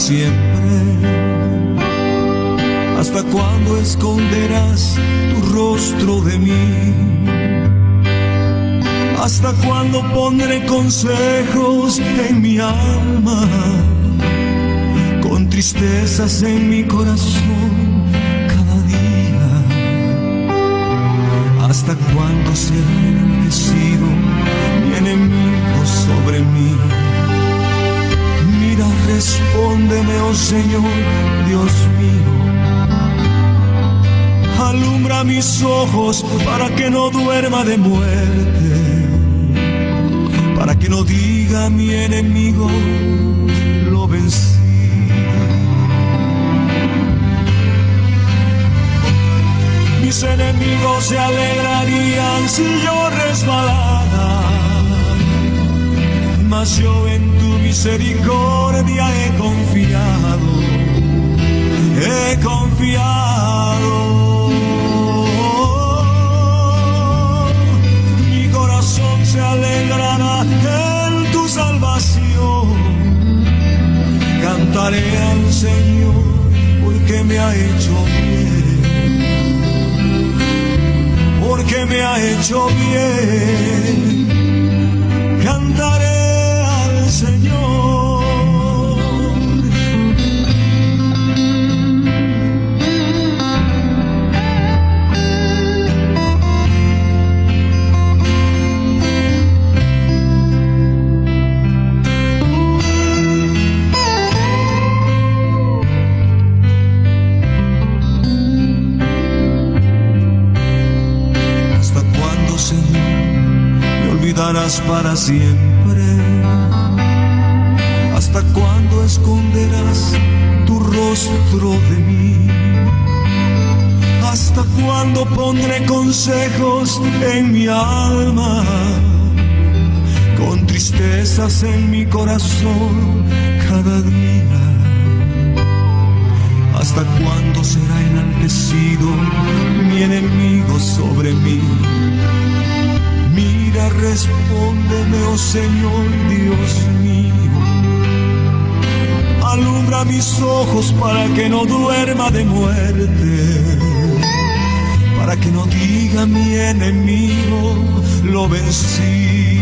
siempre? ¿Hasta cuándo esconderás tu rostro de mí? ¿Hasta cuándo pondré consejos en mi alma, con tristezas en mi corazón cada día? ¿Hasta cuándo será enaltecido mi enemigo sobre mí? Mira, respóndeme, oh Señor, Dios mío. Alumbra mis ojos para que no duerma de muerte, para que no diga mi enemigo, lo vencí. Mis enemigos se alegrarían si yo resbalara, mas yo en tu misericordia he confiado, he confiado. Mi corazón se alegrará en tu salvación. Cantaré al Señor porque me ha hecho bien, porque me ha hecho bien. Cantaré al Señor. Para siempre. ¿Hasta cuándo esconderás tu rostro de mí? ¿Hasta cuándo pondré consejos en mi alma, con tristezas en mi corazón cada día? ¿Hasta cuándo será enaltecido mi enemigo sobre mí? Mira, respóndeme, oh Señor, Dios mío. Alumbra mis ojos para que no duerma de muerte, para que no diga mi enemigo, lo vencí.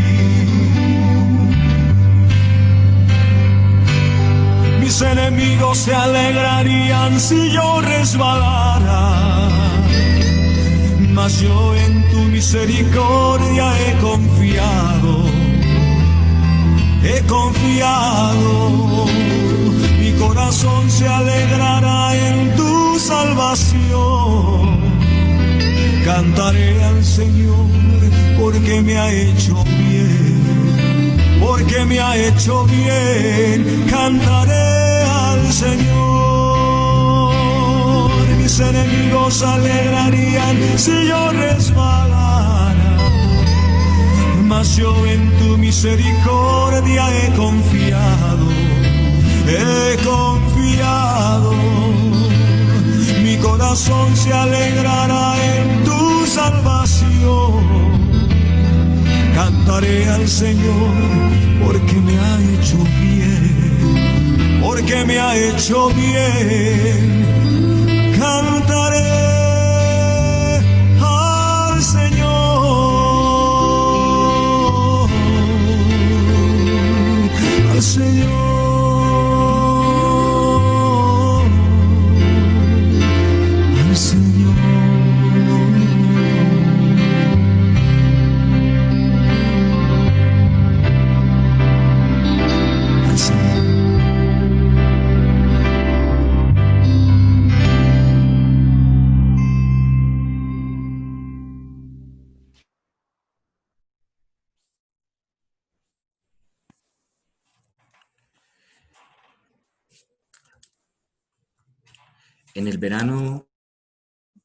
Mis enemigos se alegrarían si yo resbalara, mas yo en tu misericordia he confiado, he confiado. Mi corazón se alegrará en tu salvación. Cantaré al Señor porque me ha hecho bien, porque me ha hecho bien. Cantaré al Señor. Mis enemigos se alegrarían si yo resbalara, mas yo en tu misericordia he confiado, he confiado. Mi corazón se alegrará en tu salvación. Cantaré al Señor porque me ha hecho bien, porque me ha hecho bien. Cantaré al Señor, al Señor, al Señor. En el verano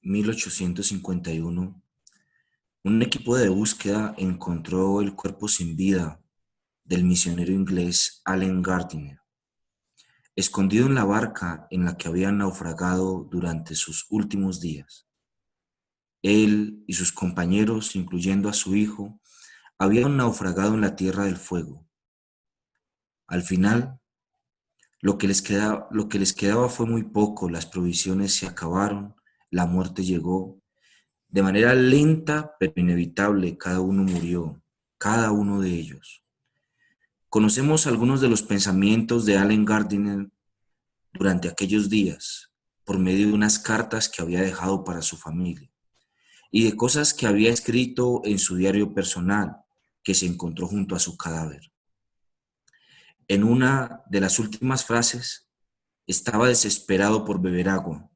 1851, un equipo de búsqueda encontró el cuerpo sin vida del misionero inglés Allen Gardiner, escondido en la barca en la que había naufragado durante sus últimos días. Él y sus compañeros, incluyendo a su hijo, habían naufragado en la Tierra del Fuego. Al final, Lo que les quedaba fue muy poco, las provisiones se acabaron, la muerte llegó. De manera lenta pero inevitable, cada uno murió, cada uno de ellos. Conocemos algunos de los pensamientos de Allen Gardiner durante aquellos días, por medio de unas cartas que había dejado para su familia y de cosas que había escrito en su diario personal que se encontró junto a su cadáver. En una de las últimas frases, estaba desesperado por beber agua.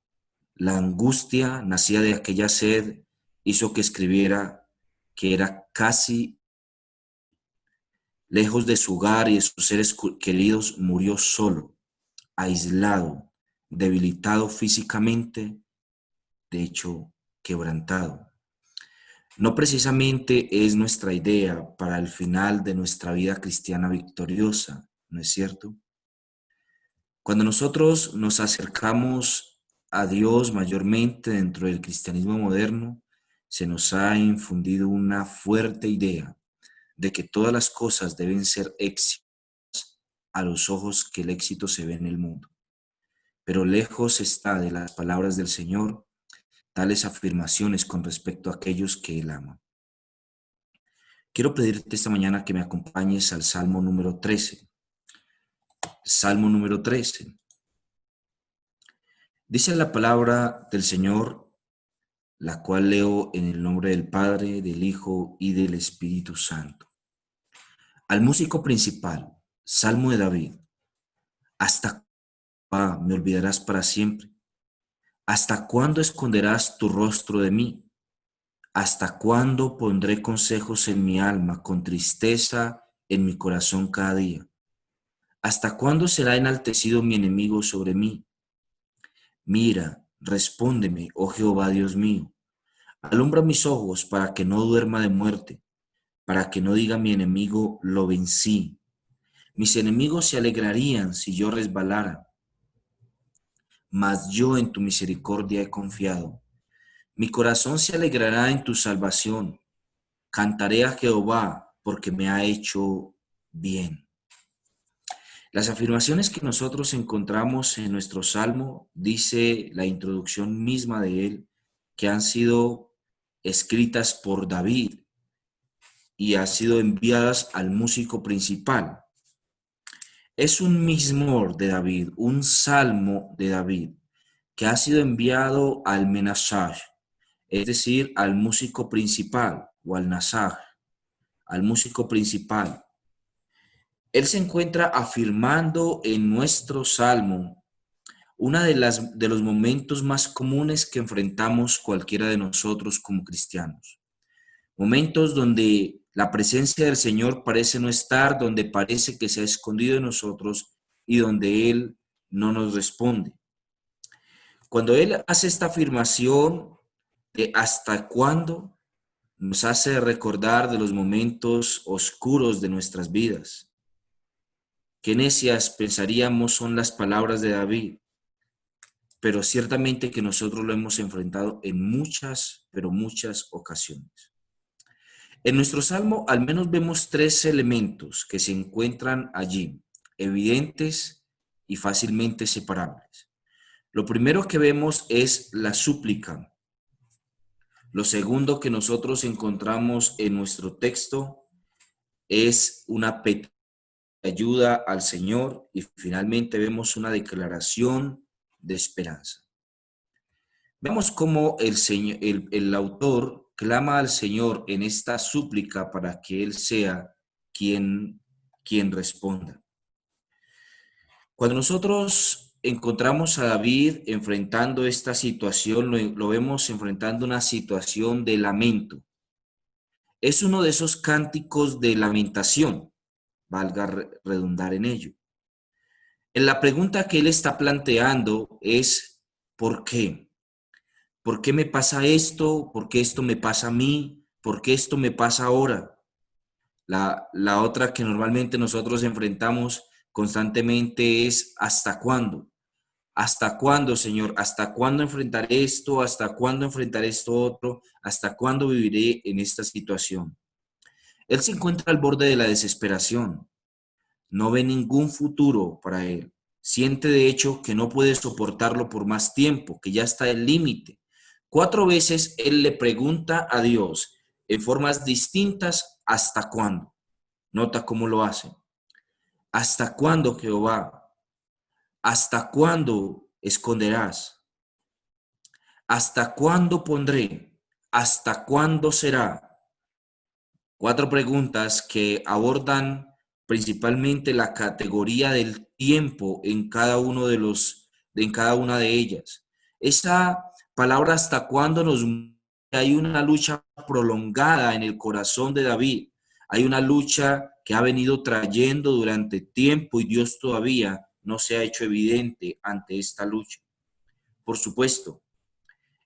La angustia nacida de aquella sed hizo que escribiera que era casi lejos de su hogar y de sus seres queridos, murió solo, aislado, debilitado físicamente, de hecho, quebrantado. No precisamente es nuestra idea para el final de nuestra vida cristiana victoriosa, ¿no es cierto? Cuando nosotros nos acercamos a Dios mayormente dentro del cristianismo moderno, se nos ha infundido una fuerte idea de que todas las cosas deben ser éxitos a los ojos que el éxito se ve en el mundo. Pero lejos está de las palabras del Señor tales afirmaciones con respecto a aquellos que Él ama. Quiero pedirte esta mañana que me acompañes al Salmo número 13. Salmo número 13. Dice la palabra del Señor, la cual leo en el nombre del Padre, del Hijo y del Espíritu Santo. Al músico principal, Salmo de David. ¿Hasta cuándo me olvidarás para siempre? ¿Hasta cuándo esconderás tu rostro de mí? ¿Hasta cuándo pondré consejos en mi alma con tristeza en mi corazón cada día? ¿Hasta cuándo será enaltecido mi enemigo sobre mí? Mira, respóndeme, oh Jehová Dios mío. Alumbra mis ojos para que no duerma de muerte, para que no diga mi enemigo, lo vencí. Mis enemigos se alegrarían si yo resbalara, mas yo en tu misericordia he confiado. Mi corazón se alegrará en tu salvación. Cantaré a Jehová porque me ha hecho bien. Las afirmaciones que nosotros encontramos en nuestro salmo, dice la introducción misma de él, que han sido escritas por David y han sido enviadas al músico principal. Es un mismor de David, un salmo de David, que ha sido enviado al menasaj, es decir, al músico principal o al nasaj, al músico principal. Él se encuentra afirmando en nuestro salmo uno de los momentos más comunes que enfrentamos cualquiera de nosotros como cristianos. Momentos donde la presencia del Señor parece no estar, donde parece que se ha escondido de nosotros y donde Él no nos responde. Cuando Él hace esta afirmación de hasta cuándo, nos hace recordar de los momentos oscuros de nuestras vidas. Qué necias pensaríamos son las palabras de David, pero ciertamente que nosotros lo hemos enfrentado en muchas, pero muchas ocasiones. En nuestro salmo al menos vemos tres elementos que se encuentran allí, evidentes y fácilmente separables. Lo primero que vemos es la súplica. Lo segundo que nosotros encontramos en nuestro texto es una petición de ayuda al Señor y finalmente vemos una declaración de esperanza. Vemos cómo el autor clama al Señor en esta súplica para que Él sea quien responda. Cuando nosotros encontramos a David enfrentando esta situación, lo vemos enfrentando una situación de lamento. Es uno de esos cánticos de lamentación, valga redundar en ello. En la pregunta que él está planteando es, ¿por qué? ¿Por qué me pasa esto? ¿Por qué esto me pasa a mí? ¿Por qué esto me pasa ahora? La otra que normalmente nosotros enfrentamos constantemente es ¿hasta cuándo? ¿Hasta cuándo, Señor? ¿Hasta cuándo enfrentaré esto? ¿Hasta cuándo enfrentaré esto otro? ¿Hasta cuándo viviré en esta situación? Él se encuentra al borde de la desesperación. No ve ningún futuro para él. Siente de hecho que no puede soportarlo por más tiempo, que ya está el límite. 4 veces él le pregunta a Dios en formas distintas, ¿hasta cuándo? Nota cómo lo hace. ¿Hasta cuándo, Jehová? ¿Hasta cuándo esconderás? ¿Hasta cuándo pondré? ¿Hasta cuándo será? 4 preguntas que abordan principalmente la categoría del tiempo en cada en cada una de ellas. Esa palabra hasta cuándo nos hay una lucha prolongada en el corazón de David. Hay una lucha que ha venido trayendo durante tiempo y Dios todavía no se ha hecho evidente ante esta lucha. Por supuesto,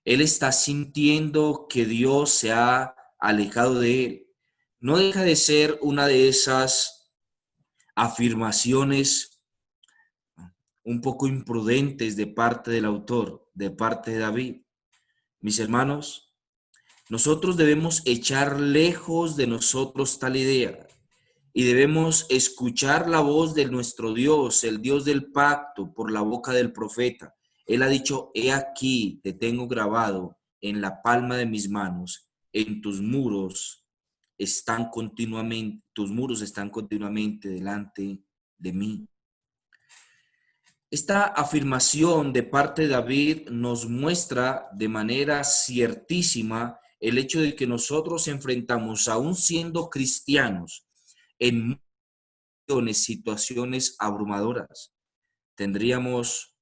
él está sintiendo que Dios se ha alejado de él. No deja de ser una de esas afirmaciones un poco imprudentes de parte del autor, de parte de David. Mis hermanos, nosotros debemos echar lejos de nosotros tal idea y debemos escuchar la voz de nuestro Dios, el Dios del pacto, por la boca del profeta. Él ha dicho, he aquí, te tengo grabado en la palma de mis manos, en tus muros están continuamente delante de mí. Esta afirmación de parte de David nos muestra de manera ciertísima el hecho de que nosotros enfrentamos, aún siendo cristianos, en situaciones abrumadoras. Tendríamos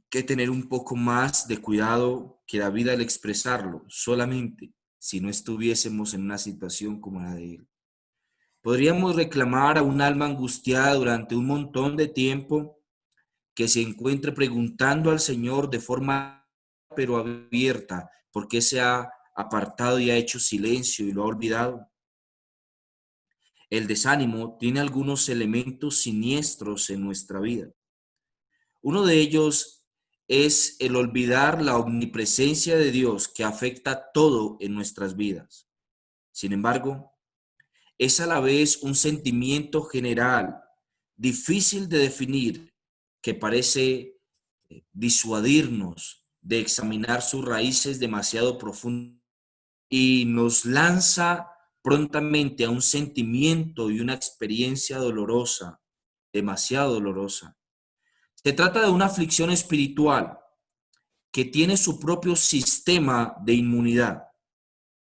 que tener un poco más de cuidado que David al expresarlo, solamente si no estuviésemos en una situación como la de él. Podríamos reclamar a un alma angustiada durante un montón de tiempo que se encuentre preguntando al Señor de forma pero abierta, ¿por qué se ha apartado y ha hecho silencio y lo ha olvidado? El desánimo tiene algunos elementos siniestros en nuestra vida. Uno de ellos es el olvidar la omnipresencia de Dios que afecta todo en nuestras vidas. Sin embargo, es a la vez un sentimiento general, difícil de definir, que parece disuadirnos de examinar sus raíces demasiado profundas y nos lanza prontamente a un sentimiento y una experiencia dolorosa, demasiado dolorosa. Se trata de una aflicción espiritual que tiene su propio sistema de inmunidad.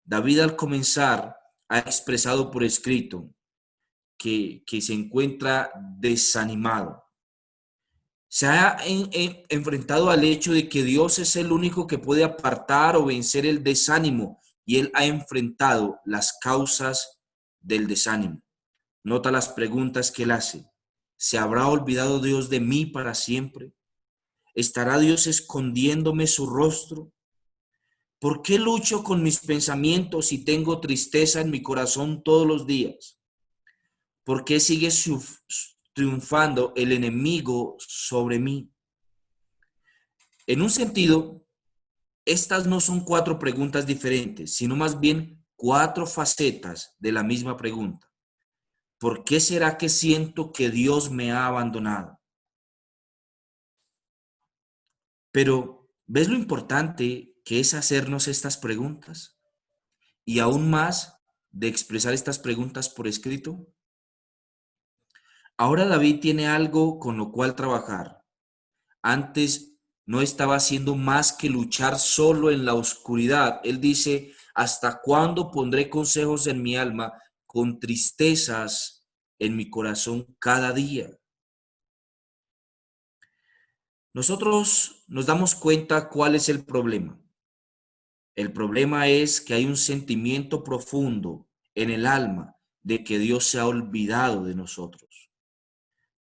David al comenzar ha expresado por escrito que se encuentra desanimado. Se ha enfrentado al hecho de que Dios es el único que puede apartar o vencer el desánimo y él ha enfrentado las causas del desánimo. Nota las preguntas que él hace. ¿Se habrá olvidado Dios de mí para siempre? ¿Estará Dios escondiéndome su rostro? ¿Por qué lucho con mis pensamientos y tengo tristeza en mi corazón todos los días? ¿Por qué sigue triunfando el enemigo sobre mí? En un sentido, estas no son 4 preguntas diferentes, sino más bien 4 facetas de la misma pregunta. ¿Por qué será que siento que Dios me ha abandonado? Pero, ¿ves lo importante que es hacernos estas preguntas? Y aún más de expresar estas preguntas por escrito. Ahora David tiene algo con lo cual trabajar. Antes no estaba haciendo más que luchar solo en la oscuridad. Él dice, ¿hasta cuándo pondré consejos en mi alma con tristezas en mi corazón cada día? Nosotros nos damos cuenta cuál es el problema. El problema es que hay un sentimiento profundo en el alma de que Dios se ha olvidado de nosotros.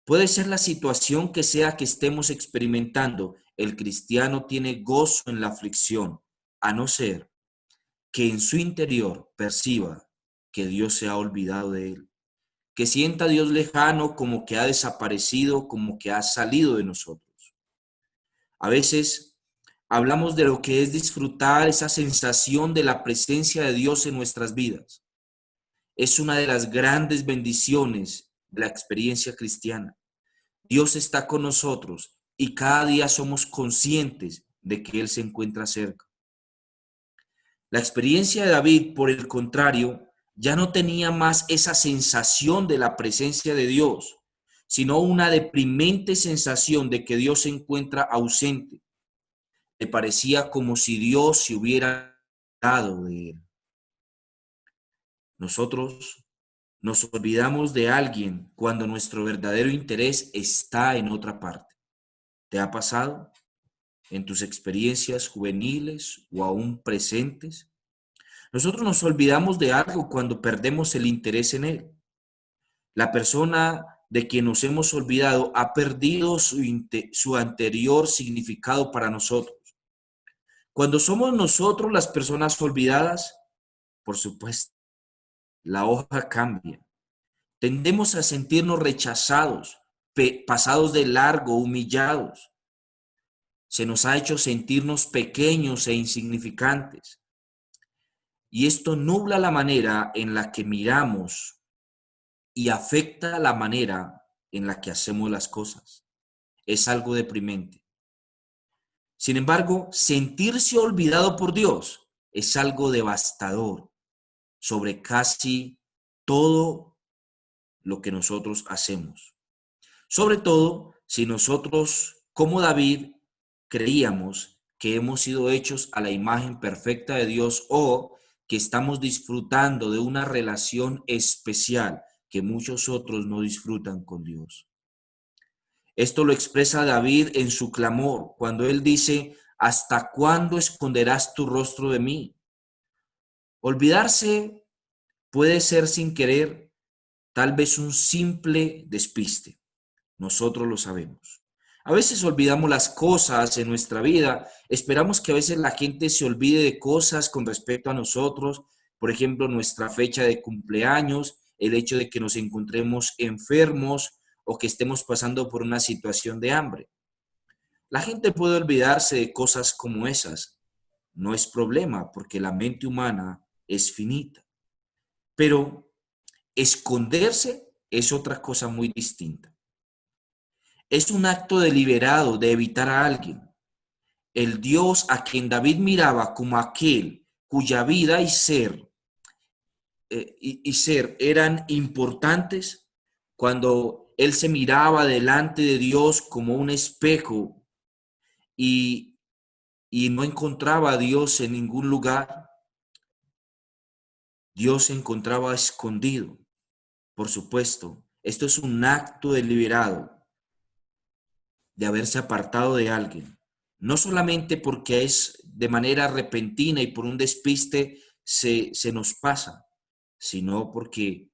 Puede ser la situación que sea que estemos experimentando, el cristiano tiene gozo en la aflicción, a no ser que en su interior perciba que Dios se ha olvidado de él, que sienta a Dios lejano, como que ha desaparecido, como que ha salido de nosotros. A veces hablamos de lo que es disfrutar esa sensación de la presencia de Dios en nuestras vidas. Es una de las grandes bendiciones de la experiencia cristiana. Dios está con nosotros y cada día somos conscientes de que Él se encuentra cerca. La experiencia de David, por el contrario, ya no tenía más esa sensación de la presencia de Dios, sino una deprimente sensación de que Dios se encuentra ausente. Le parecía como si Dios se hubiera dado de él. Nosotros nos olvidamos de alguien cuando nuestro verdadero interés está en otra parte. ¿Te ha pasado en tus experiencias juveniles o aún presentes? Nosotros nos olvidamos de algo cuando perdemos el interés en él. La persona de quien nos hemos olvidado ha perdido su anterior significado para nosotros. Cuando somos nosotros las personas olvidadas, por supuesto, la hoja cambia. Tendemos a sentirnos rechazados, pasados de largo, humillados. Se nos ha hecho sentirnos pequeños e insignificantes. Y esto nubla la manera en la que miramos y afecta la manera en la que hacemos las cosas. Es algo deprimente. Sin embargo, sentirse olvidado por Dios es algo devastador sobre casi todo lo que nosotros hacemos. Sobre todo si nosotros, como David, creíamos que hemos sido hechos a la imagen perfecta de Dios o que estamos disfrutando de una relación especial que muchos otros no disfrutan con Dios. Esto lo expresa David en su clamor, cuando él dice: ¿hasta cuándo esconderás tu rostro de mí? Olvidarse puede ser sin querer, tal vez un simple despiste. Nosotros lo sabemos. A veces olvidamos las cosas en nuestra vida. Esperamos que a veces la gente se olvide de cosas con respecto a nosotros. Por ejemplo, nuestra fecha de cumpleaños, el hecho de que nos encontremos enfermos o que estemos pasando por una situación de hambre. La gente puede olvidarse de cosas como esas. No es problema porque la mente humana es finita. Pero esconderse es otra cosa muy distinta. Es un acto deliberado de evitar a alguien. El Dios a quien David miraba como aquel cuya vida y ser eran importantes, cuando él se miraba delante de Dios como un espejo y, y no encontraba a Dios en ningún lugar, Dios se encontraba escondido. Por supuesto, esto es un acto deliberado de haberse apartado de alguien. No solamente porque es de manera repentina y por un despiste se nos pasa, sino porque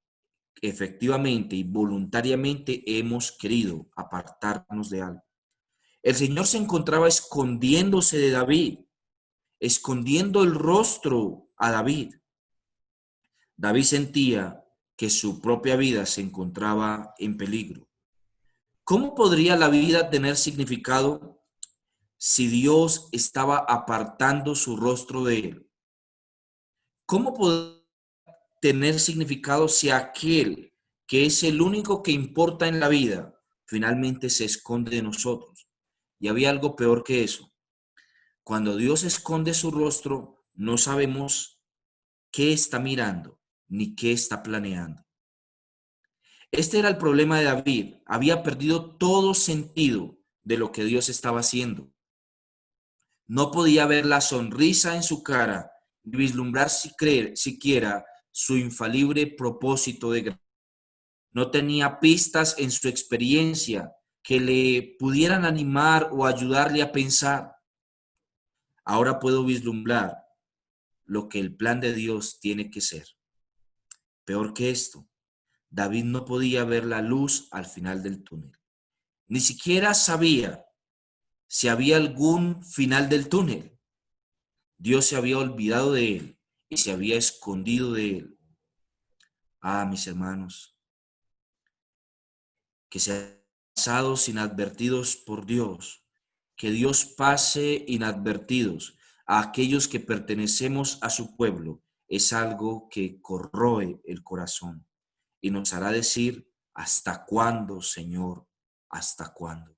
efectivamente y voluntariamente hemos querido apartarnos de algo. El Señor se encontraba escondiéndose de David, escondiendo el rostro a David. David sentía que su propia vida se encontraba en peligro. ¿Cómo podría la vida tener significado si Dios estaba apartando su rostro de él? ¿Cómo podría tener significado si aquel que es el único que importa en la vida finalmente se esconde de nosotros? Y había algo peor que eso. Cuando Dios esconde su rostro, no sabemos qué está mirando ni qué está planeando. Este era el problema de David. Había perdido todo sentido de lo que Dios estaba haciendo. No podía ver la sonrisa en su cara ni vislumbrar siquiera su infalible propósito de gracia. No tenía pistas en su experiencia que le pudieran animar o ayudarle a pensar. Ahora puedo vislumbrar lo que el plan de Dios tiene que ser. Peor que esto, David no podía ver la luz al final del túnel. Ni siquiera sabía si había algún final del túnel. Dios se había olvidado de él y se había escondido de él. Ah, mis hermanos, que sean pasados inadvertidos por Dios, que Dios pase inadvertidos a aquellos que pertenecemos a su pueblo, es algo que corroe el corazón y nos hará decir: ¿hasta cuándo, Señor? ¿hasta cuándo?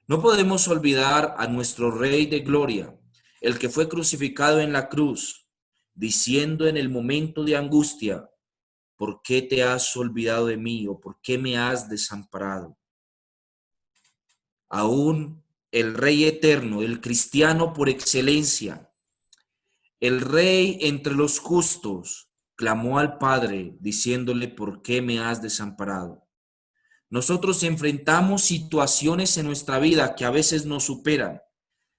No podemos olvidar a nuestro Rey de Gloria, el que fue crucificado en la cruz, diciendo en el momento de angustia, ¿por qué te has olvidado de mí o por qué me has desamparado? Aún el Rey eterno, el cristiano por excelencia, el Rey entre los justos, clamó al Padre diciéndole, ¿por qué me has desamparado? Nosotros enfrentamos situaciones en nuestra vida que a veces nos superan,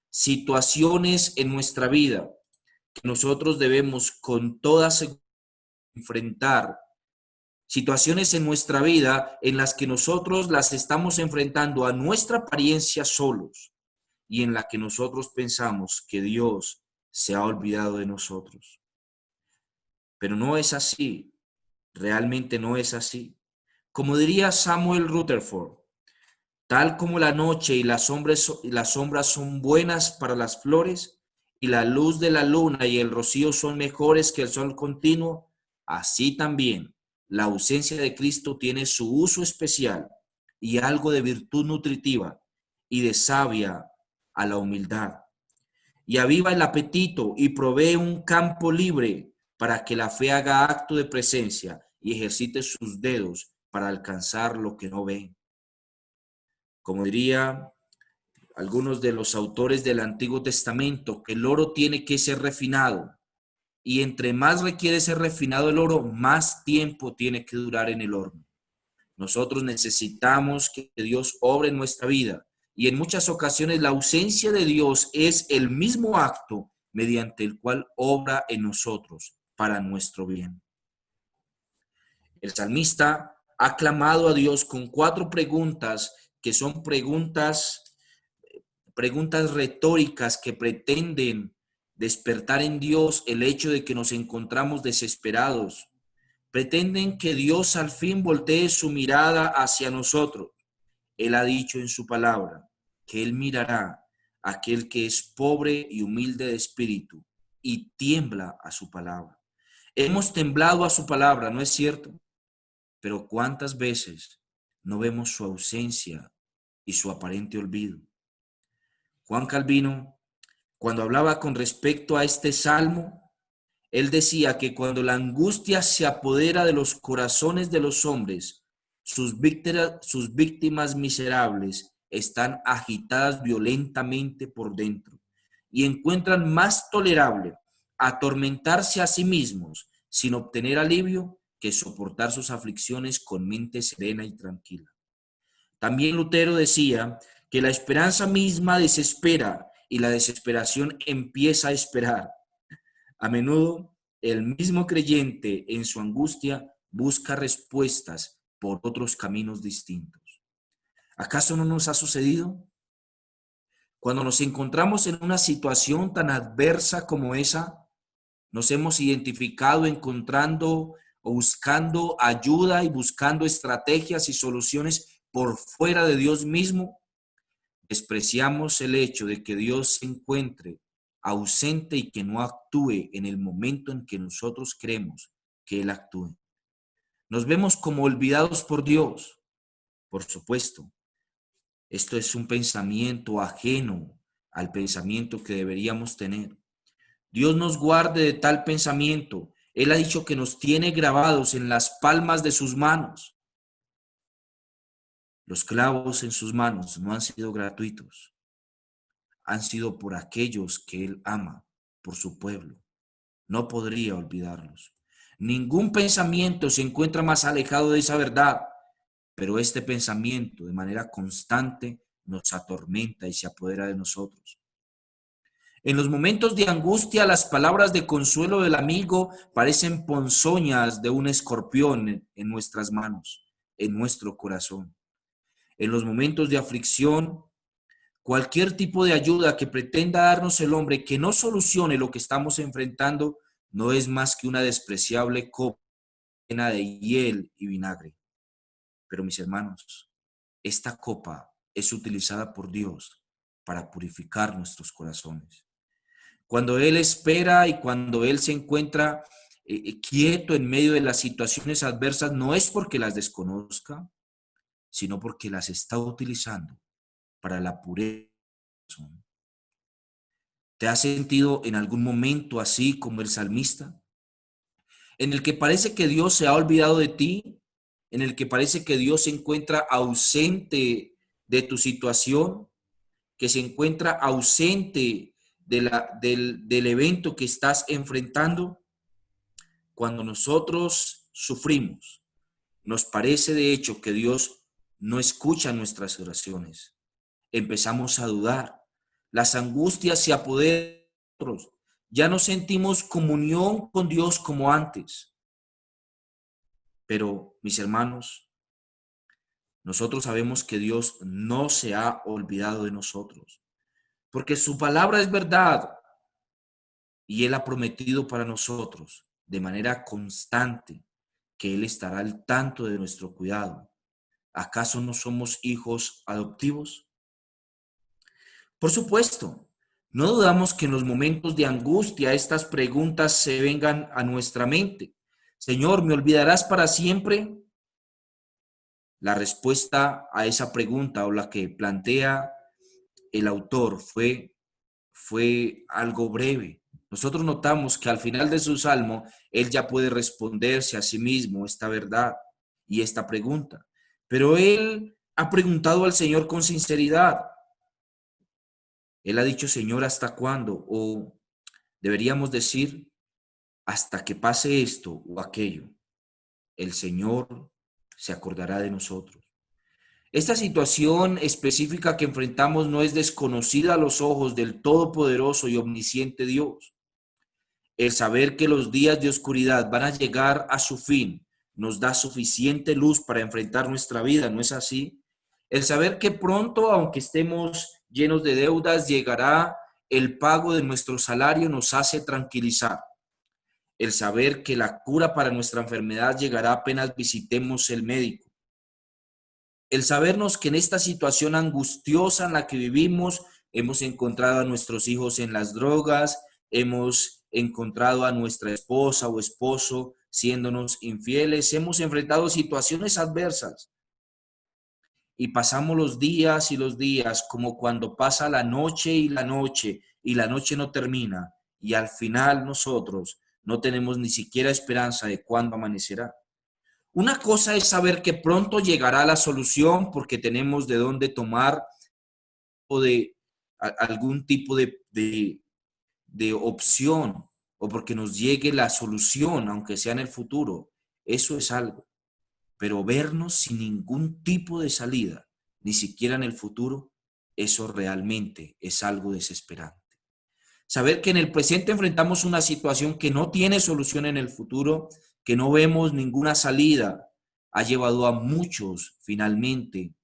situaciones en nuestra vida que nosotros debemos con toda seguridad enfrentar, situaciones en nuestra vida en las que nosotros las estamos enfrentando a nuestra apariencia solos y en la que nosotros pensamos que Dios se ha olvidado de nosotros. Pero no es así, realmente no es así. Como diría Samuel Rutherford, tal como la noche y las sombras son buenas para las flores, y la luz de la luna y el rocío son mejores que el sol continuo, así también la ausencia de Cristo tiene su uso especial y algo de virtud nutritiva y de savia a la humildad. Y aviva el apetito y provee un campo libre para que la fe haga acto de presencia y ejercite sus dedos para alcanzar lo que no ve. Como diría algunos de los autores del Antiguo Testamento, que el oro tiene que ser refinado. Y entre más requiere ser refinado el oro, más tiempo tiene que durar en el horno. Nosotros necesitamos que Dios obre en nuestra vida. Y en muchas ocasiones la ausencia de Dios es el mismo acto mediante el cual obra en nosotros para nuestro bien. El salmista ha clamado a Dios con 4 preguntas que son preguntas retóricas que pretenden despertar en Dios el hecho de que nos encontramos desesperados. Pretenden que Dios al fin voltee su mirada hacia nosotros. Él ha dicho en su palabra que Él mirará a aquel que es pobre y humilde de espíritu y tiembla a su palabra. Hemos temblado a su palabra, ¿no es cierto? Pero ¿cuántas veces no vemos su ausencia y su aparente olvido? Juan Calvino, cuando hablaba con respecto a este salmo, él decía que cuando la angustia se apodera de los corazones de los hombres, sus víctimas miserables están agitadas violentamente por dentro y encuentran más tolerable atormentarse a sí mismos sin obtener alivio que soportar sus aflicciones con mente serena y tranquila. También Lutero decía que la esperanza misma desespera y la desesperación empieza a esperar. A menudo, el mismo creyente en su angustia busca respuestas por otros caminos distintos. ¿Acaso no nos ha sucedido? Cuando nos encontramos en una situación tan adversa como esa, nos hemos identificado encontrando o buscando ayuda y buscando estrategias y soluciones por fuera de Dios mismo. Despreciamos el hecho de que Dios se encuentre ausente y que no actúe en el momento en que nosotros creemos que Él actúe. Nos vemos como olvidados por Dios. Por supuesto, esto es un pensamiento ajeno al pensamiento que deberíamos tener. Dios nos guarde de tal pensamiento. Él ha dicho que nos tiene grabados en las palmas de sus manos. Los clavos en sus manos no han sido gratuitos. Han sido por aquellos que Él ama, por su pueblo. No podría olvidarlos. Ningún pensamiento se encuentra más alejado de esa verdad, pero este pensamiento de manera constante nos atormenta y se apodera de nosotros. En los momentos de angustia, las palabras de consuelo del amigo parecen ponzoñas de un escorpión en nuestras manos, en nuestro corazón. En los momentos de aflicción, cualquier tipo de ayuda que pretenda darnos el hombre que no solucione lo que estamos enfrentando no es más que una despreciable copa llena de hiel y vinagre. Pero mis hermanos, esta copa es utilizada por Dios para purificar nuestros corazones. Cuando Él espera y cuando Él se encuentra quieto en medio de las situaciones adversas, no es porque las desconozca, sino porque las está utilizando para la pureza. ¿Te has sentido en algún momento así como el salmista? En el que parece que Dios se ha olvidado de ti, en el que parece que Dios se encuentra ausente de tu situación, que se encuentra ausente del evento que estás enfrentando. Cuando nosotros sufrimos, nos parece de hecho que Dios no escucha nuestras oraciones. Empezamos a dudar. Las angustias se apoderan de nosotros. Ya no sentimos comunión con Dios como antes. Pero, mis hermanos, nosotros sabemos que Dios no se ha olvidado de nosotros, porque su palabra es verdad y Él ha prometido para nosotros de manera constante que Él estará al tanto de nuestro cuidado. ¿Acaso no somos hijos adoptivos? Por supuesto, no dudamos que en los momentos de angustia estas preguntas se vengan a nuestra mente. Señor, ¿me olvidarás para siempre? La respuesta a esa pregunta o la que plantea el autor fue algo breve. Nosotros notamos que al final de su salmo, él ya puede responderse a sí mismo esta verdad y esta pregunta. Pero él ha preguntado al Señor con sinceridad. Él ha dicho, Señor, ¿hasta cuándo? O deberíamos decir, hasta que pase esto o aquello. El Señor se acordará de nosotros. Esta situación específica que enfrentamos no es desconocida a los ojos del todopoderoso y omnisciente Dios. El saber que los días de oscuridad van a llegar a su fin nos da suficiente luz para enfrentar nuestra vida, ¿no es así? El saber que pronto, aunque estemos llenos de deudas, llegará el pago de nuestro salario nos hace tranquilizar. El saber que la cura para nuestra enfermedad llegará apenas visitemos el médico. El sabernos que en esta situación angustiosa en la que vivimos, hemos encontrado a nuestros hijos en las drogas, hemos encontrado a nuestra esposa o esposo siéndonos infieles, hemos enfrentado situaciones adversas y pasamos los días como cuando pasa la noche y la noche no termina y al final nosotros no tenemos ni siquiera esperanza de cuándo amanecerá. Una cosa es saber que pronto llegará la solución porque tenemos de dónde tomar o de algún tipo de opción o porque nos llegue la solución, aunque sea en el futuro. Eso es algo. Pero vernos sin ningún tipo de salida, ni siquiera en el futuro, eso realmente es algo desesperante. Saber que en el presente enfrentamos una situación que no tiene solución en el futuro, que no vemos ninguna salida, ha llevado a muchos finalmente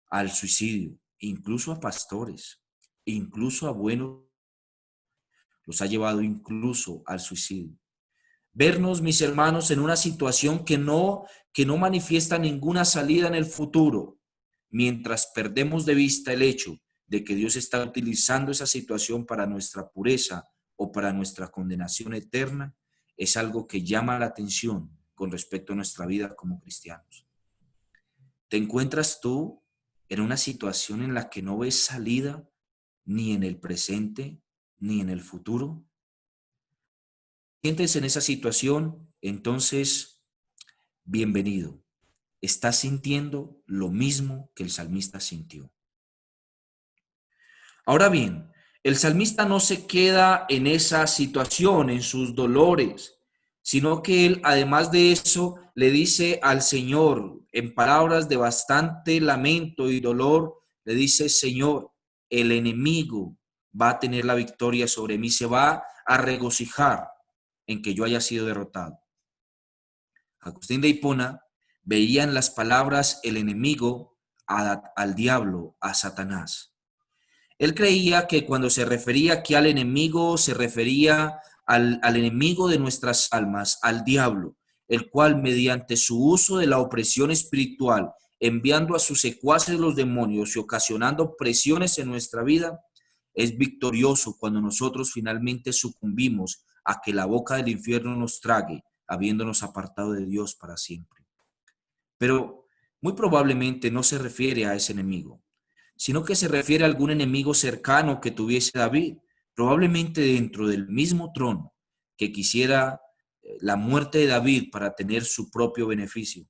al suicidio, incluso a pastores, incluso a buenos, los ha llevado incluso al suicidio. Vernos, mis hermanos, en una situación que no manifiesta ninguna salida en el futuro, mientras perdemos de vista el hecho de que Dios está utilizando esa situación para nuestra pureza o para nuestra condenación eterna, es algo que llama la atención con respecto a nuestra vida como cristianos. ¿Te encuentras tú en una situación en la que no ves salida ni en el presente ni en el futuro? ¿Sientes en esa situación? Entonces, bienvenido. Estás sintiendo lo mismo que el salmista sintió. Ahora bien, el salmista no se queda en esa situación, en sus dolores, sino que él, además de eso, le dice al Señor, en palabras de bastante lamento y dolor, le dice, Señor, el enemigo va a tener la victoria sobre mí, se va a regocijar en que yo haya sido derrotado. Agustín de Hipona veía en las palabras el enemigo al diablo, a Satanás. Él creía que cuando se refería aquí al enemigo, se refería al enemigo de nuestras almas, al diablo, el cual mediante su uso de la opresión espiritual, enviando a sus secuaces los demonios y ocasionando presiones en nuestra vida, es victorioso cuando nosotros finalmente sucumbimos a que la boca del infierno nos trague, habiéndonos apartado de Dios para siempre. Pero muy probablemente no se refiere a ese enemigo, sino que se refiere a algún enemigo cercano que tuviese David, probablemente dentro del mismo trono, que quisiera la muerte de David para tener su propio beneficio.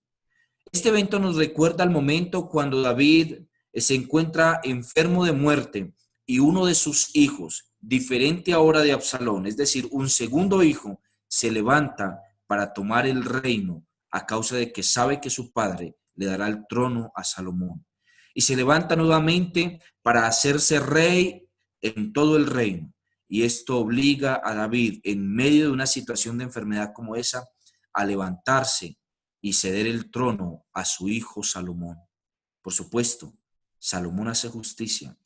Este evento nos recuerda el momento cuando David se encuentra enfermo de muerte y uno de sus hijos, diferente ahora de Absalón, es decir, un segundo hijo, se levanta para tomar el reino a causa de que sabe que su padre le dará el trono a Salomón. Y se levanta nuevamente para hacerse rey en todo el reino. Y esto obliga a David, en medio de una situación de enfermedad como esa, a levantarse y ceder el trono a su hijo Salomón. Por supuesto, Salomón hace justicia.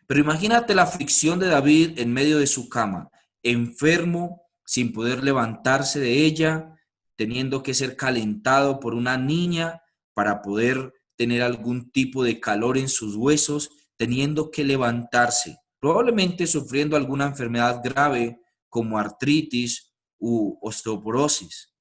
Pero imagínate la aflicción de David en medio de su cama, enfermo, sin poder levantarse de ella, teniendo que ser calentado por una niña para poder tener algún tipo de calor en sus huesos, teniendo que levantarse, probablemente sufriendo alguna enfermedad grave como artritis u osteoporosis,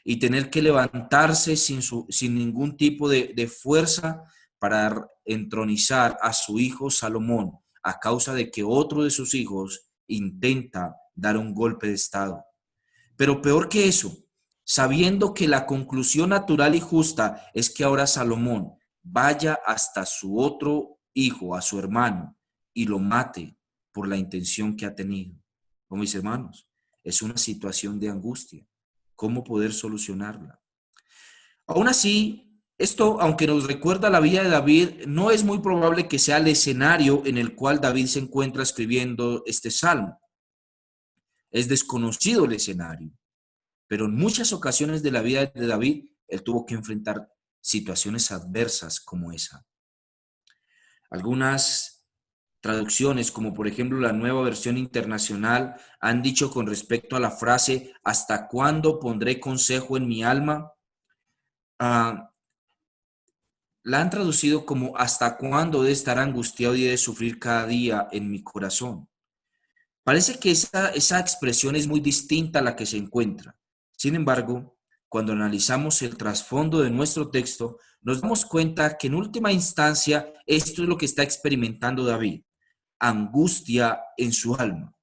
y tener que levantarse sin ningún tipo de fuerza para entronizar a su hijo Salomón a causa de que otro de sus hijos intenta dar un golpe de estado. Pero peor que eso, sabiendo que la conclusión natural y justa es que ahora Salomón vaya hasta su otro hijo, a su hermano, y lo mate por la intención que ha tenido. Oh, mis hermanos, es una situación de angustia. ¿Cómo poder solucionarla? Aún así, esto, aunque nos recuerda la vida de David, no es muy probable que sea el escenario en el cual David se encuentra escribiendo este salmo. Es desconocido el escenario, pero en muchas ocasiones de la vida de David, él tuvo que enfrentar situaciones adversas como esa. Algunas traducciones, como por ejemplo la Nueva Versión Internacional, han dicho con respecto a la frase ¿hasta cuándo pondré consejo en mi alma? La han traducido como ¿hasta cuándo he de estar angustiado y he de sufrir cada día en mi corazón? Parece que esa expresión es muy distinta a la que se encuentra. Sin embargo, cuando analizamos el trasfondo de nuestro texto, nos damos cuenta que en última instancia esto es lo que está experimentando David: angustia en su alma.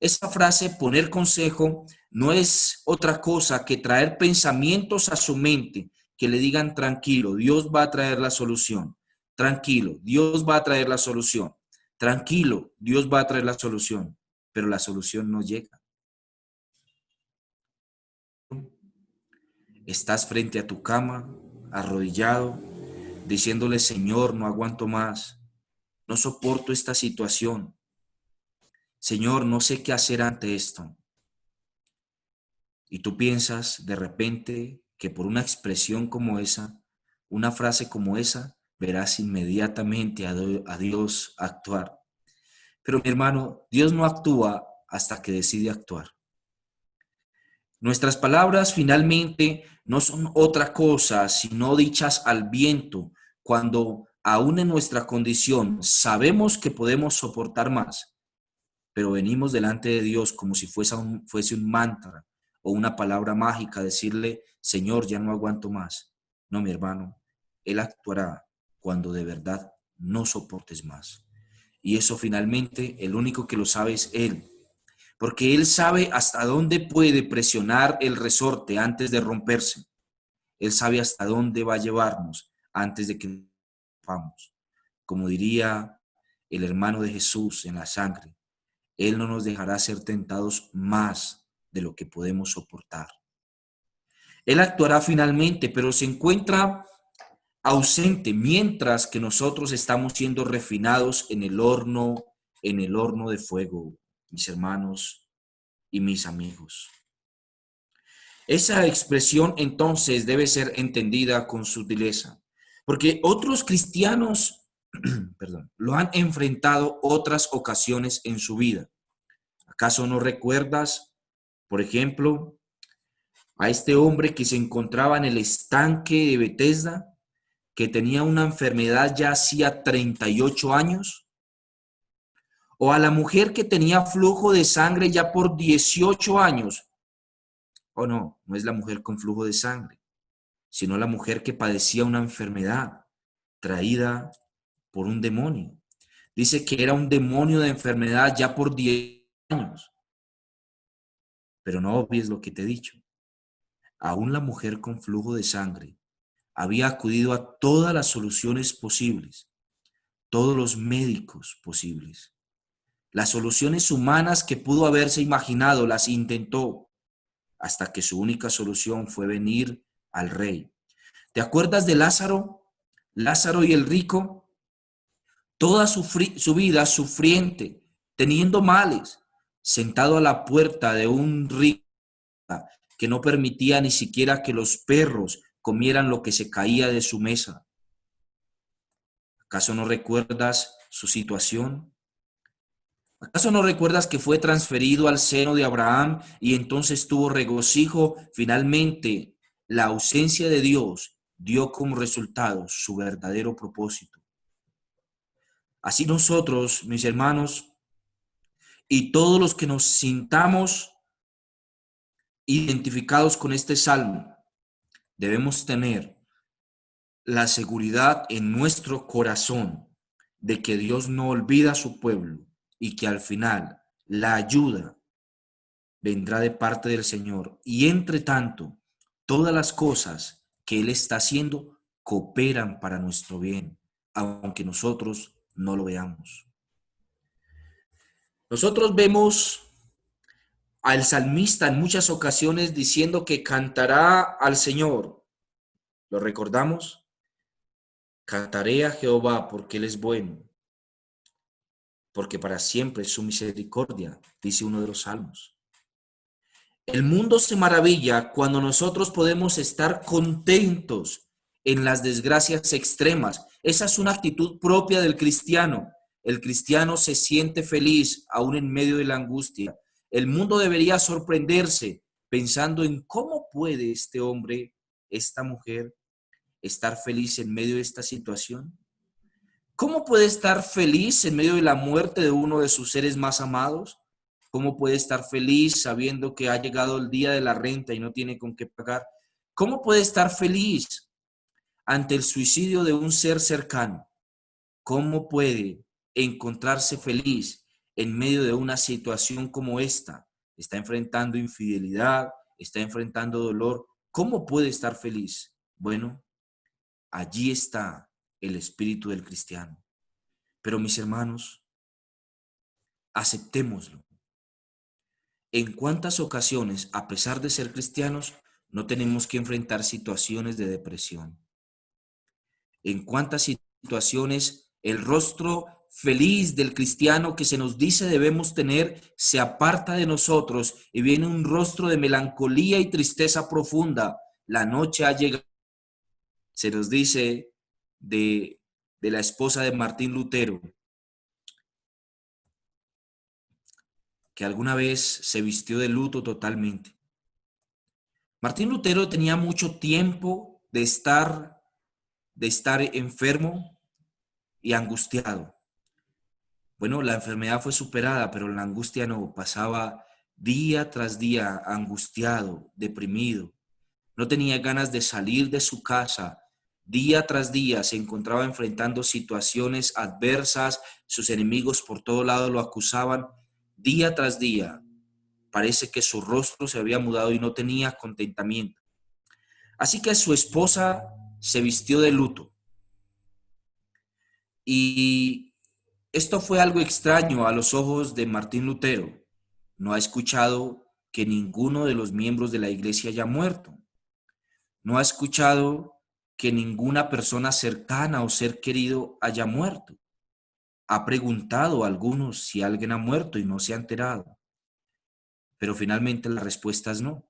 Esa frase, poner consejo, no es otra cosa que traer pensamientos a su mente que le digan tranquilo, Dios va a traer la solución. Tranquilo, Dios va a traer la solución. Tranquilo, Dios va a traer la solución. Pero la solución no llega. Estás frente a tu cama, arrodillado, diciéndole: Señor, no aguanto más. No soporto esta situación. Señor, no sé qué hacer ante esto. Y tú piensas de repente que por una expresión como esa, una frase como esa, verás inmediatamente a Dios actuar. Pero mi hermano, Dios no actúa hasta que decide actuar. Nuestras palabras finalmente no son otra cosa sino dichas al viento, cuando aún en nuestra condición sabemos que podemos soportar más, pero venimos delante de Dios como si fuese un mantra o una palabra mágica, decirle: Señor, ya no aguanto más. No, mi hermano, Él actuará cuando de verdad no soportes más. Y eso finalmente el único que lo sabe es Él, porque Él sabe hasta dónde puede presionar el resorte antes de romperse. Él sabe hasta dónde va a llevarnos antes de que vamos. Como diría el hermano de Jesús en la sangre, Él no nos dejará ser tentados más de lo que podemos soportar. Él actuará finalmente, pero se encuentra ausente mientras que nosotros estamos siendo refinados en el horno de fuego, mis hermanos y mis amigos. Esa expresión entonces debe ser entendida con sutileza, porque otros cristianos, lo han enfrentado otras ocasiones en su vida. ¿Acaso no recuerdas, por ejemplo, a este hombre que se encontraba en el estanque de Betesda, que tenía una enfermedad ya hacía 38 años? ¿O a la mujer que tenía flujo de sangre ya por 18 años? ¿O no? No es la mujer con flujo de sangre. sino la mujer que padecía una enfermedad traída por un demonio. Dice que era un demonio de enfermedad ya por 10 años. Pero no obvies lo que te he dicho. Aún la mujer con flujo de sangre había acudido a todas las soluciones posibles, todos los médicos posibles. Las soluciones humanas que pudo haberse imaginado las intentó, hasta que su única solución fue venir al rey. ¿Te acuerdas de Lázaro? Lázaro y el rico, toda su vida sufriente, teniendo males, sentado a la puerta de un rico que no permitía ni siquiera que los perros comieran lo que se caía de su mesa. ¿Acaso no recuerdas su situación? ¿Acaso no recuerdas que fue transferido al seno de Abraham y entonces tuvo regocijo? Finalmente, la ausencia de Dios dio como resultado su verdadero propósito. Así nosotros, mis hermanos, y todos los que nos sintamos identificados con este salmo, debemos tener la seguridad en nuestro corazón de que Dios no olvida a su pueblo y que al final la ayuda vendrá de parte del Señor. Y entre tanto, todas las cosas que Él está haciendo cooperan para nuestro bien, aunque nosotros no lo veamos. Nosotros vemos al salmista en muchas ocasiones diciendo que cantará al Señor. ¿Lo recordamos? Cantaré a Jehová porque Él es bueno, porque para siempre es su misericordia, dice uno de los salmos. El mundo se maravilla cuando nosotros podemos estar contentos en las desgracias extremas. Esa es una actitud propia del cristiano. El cristiano se siente feliz aún en medio de la angustia. El mundo debería sorprenderse pensando en cómo puede este hombre, esta mujer, estar feliz en medio de esta situación. ¿Cómo puede estar feliz en medio de la muerte de uno de sus seres más amados? ¿Cómo puede estar feliz sabiendo que ha llegado el día de la renta y no tiene con qué pagar? ¿Cómo puede estar feliz ante el suicidio de un ser cercano? ¿Cómo puede encontrarse feliz en medio de una situación como esta? Está enfrentando infidelidad, está enfrentando dolor. ¿Cómo puede estar feliz? Bueno, allí está el espíritu del cristiano. Pero mis hermanos, aceptémoslo. ¿En cuántas ocasiones, a pesar de ser cristianos, no tenemos que enfrentar situaciones de depresión? ¿En cuántas situaciones el rostro feliz del cristiano que se nos dice debemos tener se aparta de nosotros y viene un rostro de melancolía y tristeza profunda? La noche ha llegado. Se nos dice de la esposa de Martín Lutero, que alguna vez se vistió de luto totalmente. Martín Lutero tenía mucho tiempo de estar enfermo y angustiado. Bueno, la enfermedad fue superada, pero la angustia no. Pasaba día tras día angustiado, deprimido. No tenía ganas de salir de su casa. Día tras día se encontraba enfrentando situaciones adversas. Sus enemigos por todo lado lo acusaban. Día tras día parece que su rostro se había mudado y no tenía contentamiento. Así que su esposa se vistió de luto. Y esto fue algo extraño a los ojos de Martín Lutero. No ha escuchado que ninguno de los miembros de la iglesia haya muerto. No ha escuchado que ninguna persona cercana o ser querido haya muerto. Ha preguntado a algunos si alguien ha muerto y no se ha enterado. Pero finalmente la respuesta es no.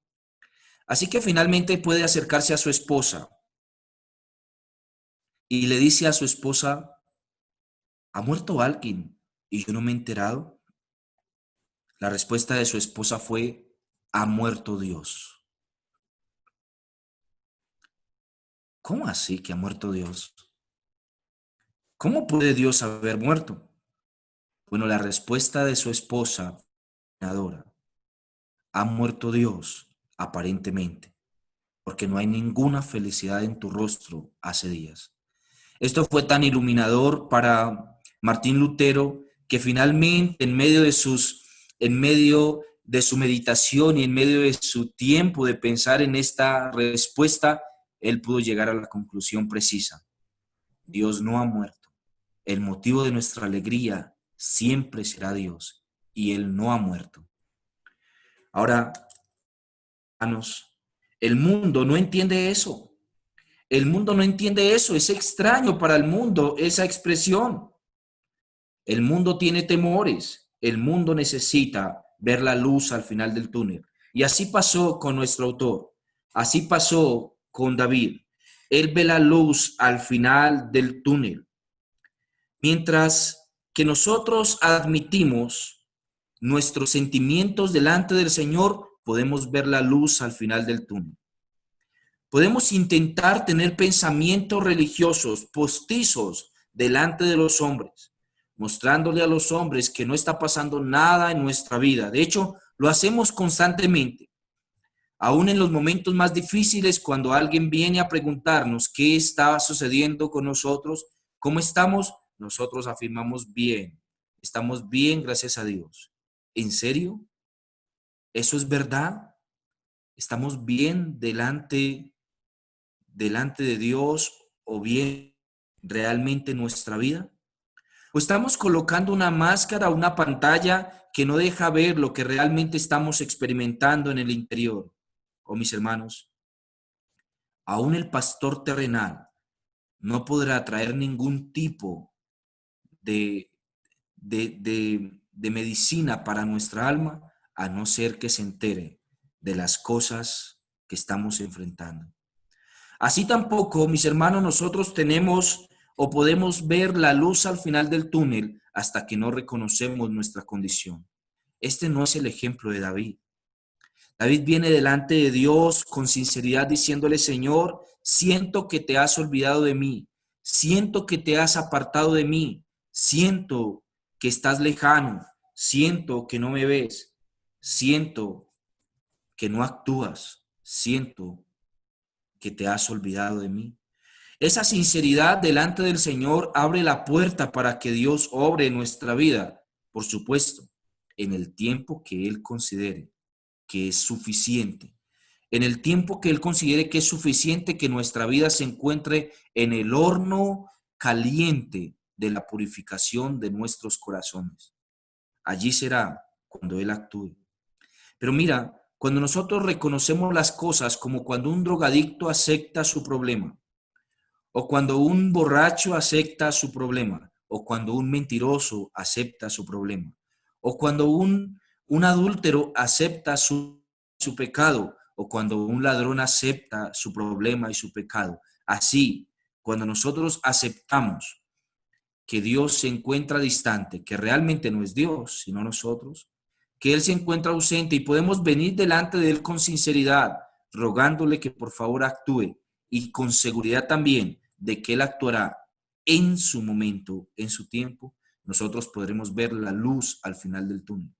Así que finalmente puede acercarse a su esposa y le dice a su esposa: ¿ha muerto alguien y yo no me he enterado? La respuesta de su esposa fue: ha muerto Dios. ¿Cómo así que ha muerto Dios? ¿Cómo puede Dios haber muerto? Bueno, la respuesta de su esposa, ha muerto Dios, aparentemente, porque no hay ninguna felicidad en tu rostro hace días. Esto fue tan iluminador para Martín Lutero que finalmente en medio de su meditación y en medio de su tiempo de pensar en esta respuesta, él pudo llegar a la conclusión precisa. Dios no ha muerto. El motivo de nuestra alegría siempre será Dios y Él no ha muerto. Ahora, hermanos, el mundo no entiende eso. El mundo no entiende eso. Es extraño para el mundo esa expresión. El mundo tiene temores. El mundo necesita ver la luz al final del túnel. Y así pasó con nuestro autor. Así pasó con David. Él ve la luz al final del túnel. Mientras que nosotros admitimos nuestros sentimientos delante del Señor, podemos ver la luz al final del túnel. Podemos intentar tener pensamientos religiosos postizos delante de los hombres, mostrándole a los hombres que no está pasando nada en nuestra vida. De hecho, lo hacemos constantemente. Aún en los momentos más difíciles, cuando alguien viene a preguntarnos qué está sucediendo con nosotros, cómo estamos, nosotros afirmamos bien. Estamos bien, gracias a Dios. ¿En serio? ¿Eso es verdad? ¿Estamos bien delante de Dios o bien realmente nuestra vida? ¿O estamos colocando una máscara, una pantalla que no deja ver lo que realmente estamos experimentando en el interior? Oh, mis hermanos, aún el pastor terrenal no podrá traer ningún tipo de, de medicina para nuestra alma a no ser que se entere de las cosas que estamos enfrentando. Así tampoco, mis hermanos, nosotros tenemos o podemos ver la luz al final del túnel hasta que no reconocemos nuestra condición. Este no es el ejemplo de David. David viene delante de Dios con sinceridad diciéndole: Señor, siento que te has olvidado de mí, siento que te has apartado de mí, siento que estás lejano, siento que no me ves, siento que no actúas, siento que te has olvidado de mí. Esa sinceridad delante del Señor abre la puerta para que Dios obre en nuestra vida, por supuesto, en el tiempo que Él considere que es suficiente, en el tiempo que Él considere que es suficiente que nuestra vida se encuentre en el horno caliente de la purificación de nuestros corazones. Allí será cuando Él actúe. Pero mira, cuando nosotros reconocemos las cosas, como cuando un drogadicto acepta su problema, o cuando un borracho acepta su problema, o cuando un mentiroso acepta su problema, o cuando un adúltero acepta su pecado, o cuando un ladrón acepta su problema y su pecado. Así, cuando nosotros aceptamos que Dios se encuentra distante, que realmente no es Dios, sino nosotros, que Él se encuentra ausente y podemos venir delante de Él con sinceridad, rogándole que por favor actúe y con seguridad también de que Él actuará en su momento, en su tiempo, nosotros podremos ver la luz al final del túnel.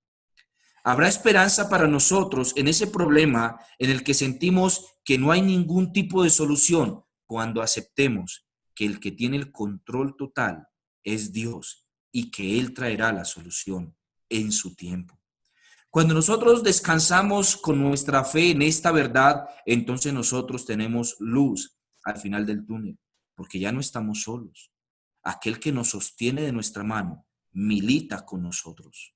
Habrá esperanza para nosotros en ese problema en el que sentimos que no hay ningún tipo de solución cuando aceptemos que el que tiene el control total es Dios y que Él traerá la solución en su tiempo. Cuando nosotros descansamos con nuestra fe en esta verdad, entonces nosotros tenemos luz al final del túnel, porque ya no estamos solos. Aquel que nos sostiene de nuestra mano milita con nosotros.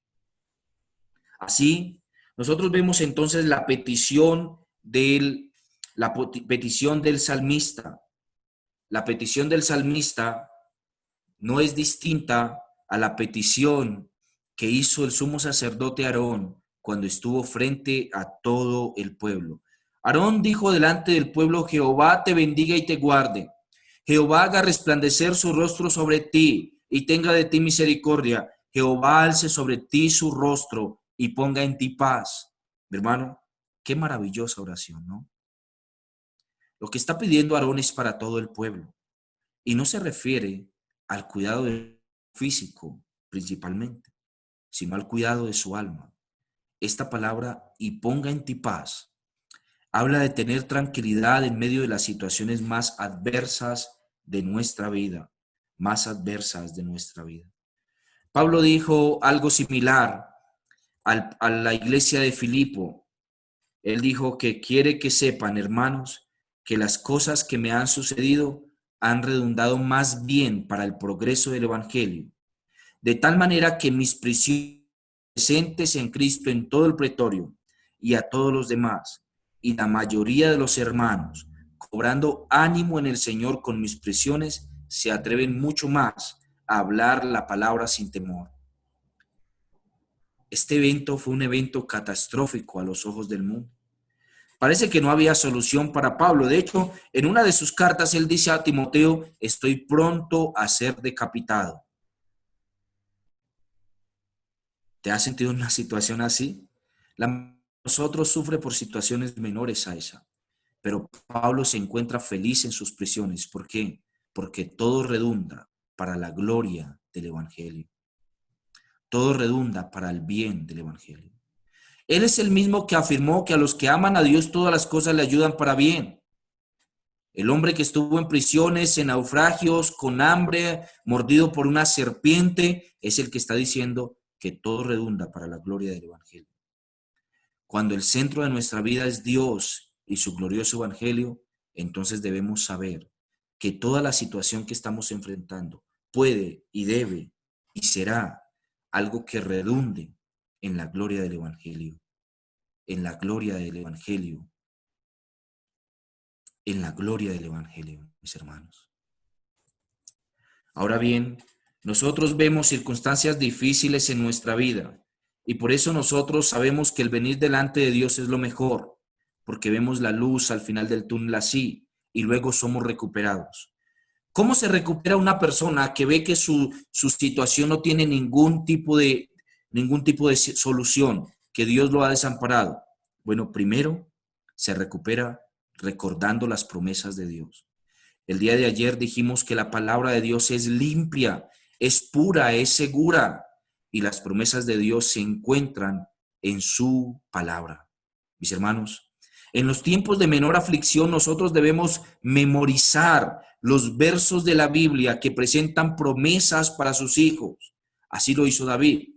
Así, nosotros vemos entonces la petición del salmista. La petición del salmista no es distinta a la petición que hizo el sumo sacerdote Aarón cuando estuvo frente a todo el pueblo. Aarón dijo delante del pueblo: Jehová te bendiga y te guarde. Jehová haga resplandecer su rostro sobre ti y tenga de ti misericordia. Jehová alce sobre ti su rostro y ponga en ti paz. Mi hermano, qué maravillosa oración, ¿no? Lo que está pidiendo Aarón es para todo el pueblo y no se refiere al cuidado físico principalmente, sino al cuidado de su alma. Esta palabra, y ponga en ti paz, Habla de tener tranquilidad en medio de las situaciones más adversas de nuestra vida, más adversas de nuestra vida. Pablo dijo algo similar a la iglesia de Filipo. Él dijo que quiere que sepan, hermanos, que las cosas que me han sucedido han redundado más bien para el progreso del evangelio, de tal manera que mis prisiones presentes en Cristo en todo el pretorio y a todos los demás, y la mayoría de los hermanos, cobrando ánimo en el Señor con mis prisiones, se atreven mucho más a hablar la palabra sin temor. Este evento fue un evento catastrófico a los ojos del mundo. Parece que no había solución para Pablo. De hecho, en una de sus cartas él dice a Timoteo: estoy pronto a ser decapitado. ¿Te has sentido en una situación así? Nosotros sufre por situaciones menores a esa, pero Pablo se encuentra feliz en sus prisiones. ¿Por qué? Porque todo redunda para la gloria del evangelio. Todo redunda para el bien del evangelio. Él es el mismo que afirmó que a los que aman a Dios todas las cosas le ayudan para bien. El hombre que estuvo en prisiones, en naufragios, con hambre, mordido por una serpiente, es el que está diciendo que todo redunda para la gloria del evangelio. Cuando el centro de nuestra vida es Dios y su glorioso evangelio, entonces debemos saber que toda la situación que estamos enfrentando puede y debe y será algo que redunde en la gloria del evangelio, en la gloria del evangelio, en la gloria del evangelio, mis hermanos. Ahora bien, nosotros vemos circunstancias difíciles en nuestra vida y por eso nosotros sabemos que el venir delante de Dios es lo mejor, porque vemos la luz al final del túnel así y luego somos recuperados. ¿Cómo se recupera una persona que ve que su situación no tiene ningún tipo de solución, que Dios lo ha desamparado? Bueno, primero se recupera recordando las promesas de Dios. El día de ayer dijimos que la palabra de Dios es limpia, es pura, es segura, y las promesas de Dios se encuentran en su palabra. Mis hermanos, en los tiempos de menor aflicción nosotros debemos memorizar los versos de la Biblia que presentan promesas para sus hijos. Así lo hizo David.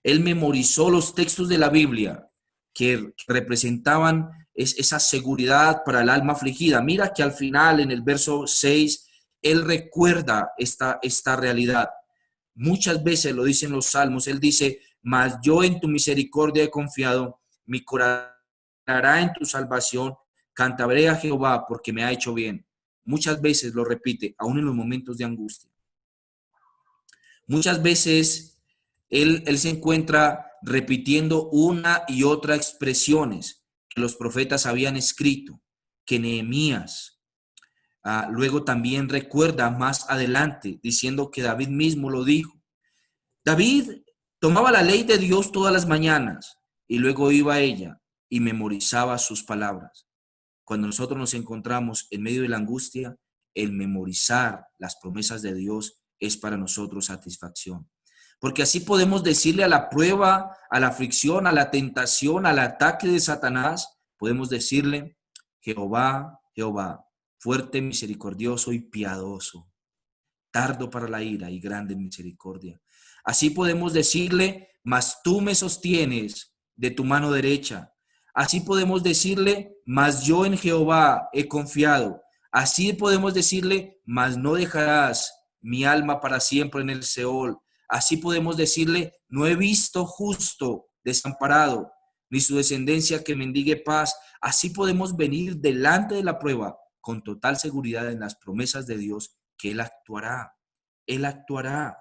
Él memorizó los textos de la Biblia que representaban esa seguridad para el alma afligida. Mira que al final, en el verso 6, él recuerda esta realidad. Muchas veces lo dicen los salmos, él dice: mas yo en tu misericordia he confiado, mi corazón hará en tu salvación, cantaré a Jehová porque me ha hecho bien. Muchas veces lo repite, aún en los momentos de angustia. Muchas veces él se encuentra repitiendo una y otra expresiones que los profetas habían escrito, que Nehemías luego también recuerda más adelante, diciendo que David mismo lo dijo. David tomaba la ley de Dios todas las mañanas y luego iba a ella y memorizaba sus palabras. Cuando nosotros nos encontramos en medio de la angustia, el memorizar las promesas de Dios es para nosotros satisfacción. Porque así podemos decirle a la prueba, a la aflicción, a la tentación, al ataque de Satanás, podemos decirle: Jehová, Jehová, fuerte, misericordioso y piadoso, tardo para la ira y grande en misericordia. Así podemos decirle: mas tú me sostienes de tu mano derecha. Así podemos decirle: mas yo en Jehová he confiado. Así podemos decirle: mas no dejarás mi alma para siempre en el Seol. Así podemos decirle: no he visto justo desamparado, ni su descendencia que mendigue paz. Así podemos venir delante de la prueba con total seguridad en las promesas de Dios, que Él actuará. Él actuará.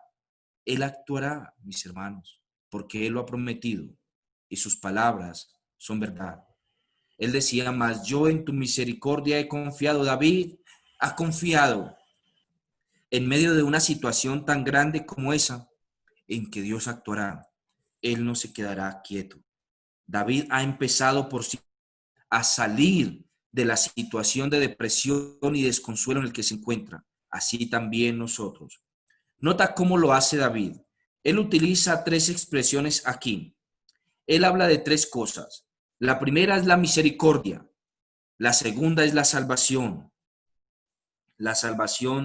Él actuará, mis hermanos, porque Él lo ha prometido y sus palabras son verdad. Él decía: mas yo en tu misericordia he confiado. David ha confiado en medio de una situación tan grande como esa, en que Dios actuará. Él no se quedará quieto. David ha empezado por sí a salir de la situación de depresión y desconsuelo en el que se encuentra. Así también nosotros. Nota cómo lo hace David. Él utiliza tres expresiones aquí. Él habla de tres cosas. La primera es la misericordia. La segunda es la salvación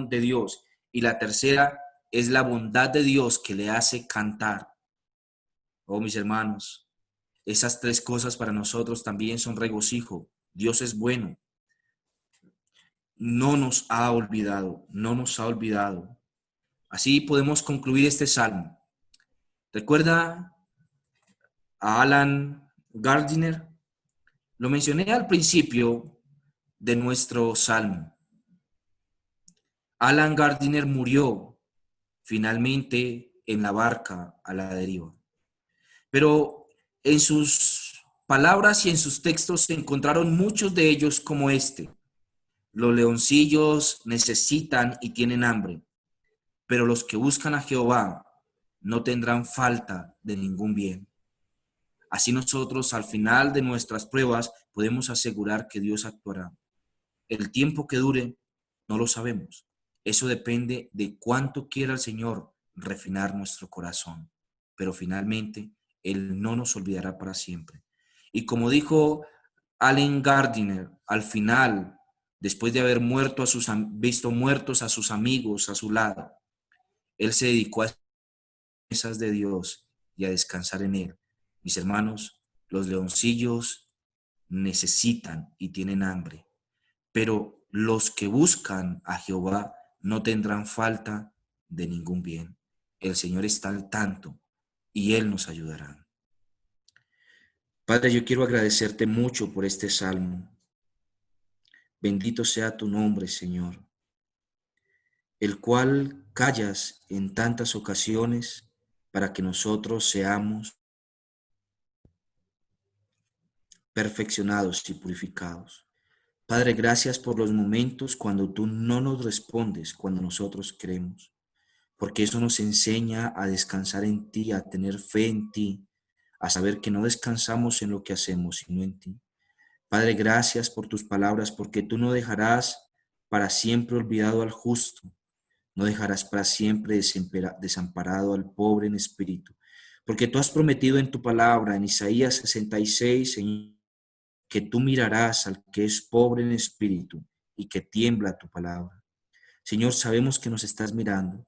de Dios. Y la tercera es la bondad de Dios que le hace cantar. Oh, mis hermanos, esas tres cosas para nosotros también son regocijo. Dios es bueno. No nos ha olvidado, no nos ha olvidado. Así podemos concluir este salmo. ¿Recuerda a Alan Gardiner? Lo mencioné al principio de nuestro salmo. Alan Gardiner murió finalmente en la barca a la deriva. Pero en sus palabras y en sus textos se encontraron muchos de ellos como este. Los leoncillos necesitan y tienen hambre, pero los que buscan a Jehová no tendrán falta de ningún bien. Así nosotros al final de nuestras pruebas podemos asegurar que Dios actuará. El tiempo que dure no lo sabemos. Eso depende de cuánto quiera el Señor refinar nuestro corazón. Pero finalmente Él no nos olvidará para siempre. Y como dijo Allen Gardiner, al final, después de haber visto muertos a sus amigos a su lado, Él se dedicó a esas de Dios y a descansar en Él. Mis hermanos, los leoncillos necesitan y tienen hambre, pero los que buscan a Jehová no tendrán falta de ningún bien. El Señor está al tanto y Él nos ayudará. Padre, yo quiero agradecerte mucho por este salmo. Bendito sea tu nombre, Señor, el cual callas en tantas ocasiones para que nosotros seamos perfeccionados y purificados. Padre, gracias por los momentos cuando tú no nos respondes, cuando nosotros creemos, porque eso nos enseña a descansar en ti, a tener fe en ti, a saber que no descansamos en lo que hacemos, sino en ti. Padre, gracias por tus palabras, porque tú no dejarás para siempre olvidado al justo, no dejarás para siempre desamparado al pobre en espíritu, porque tú has prometido en tu palabra, en Isaías 66, Señor, que tú mirarás al que es pobre en espíritu y que tiembla tu palabra. Señor, sabemos que nos estás mirando.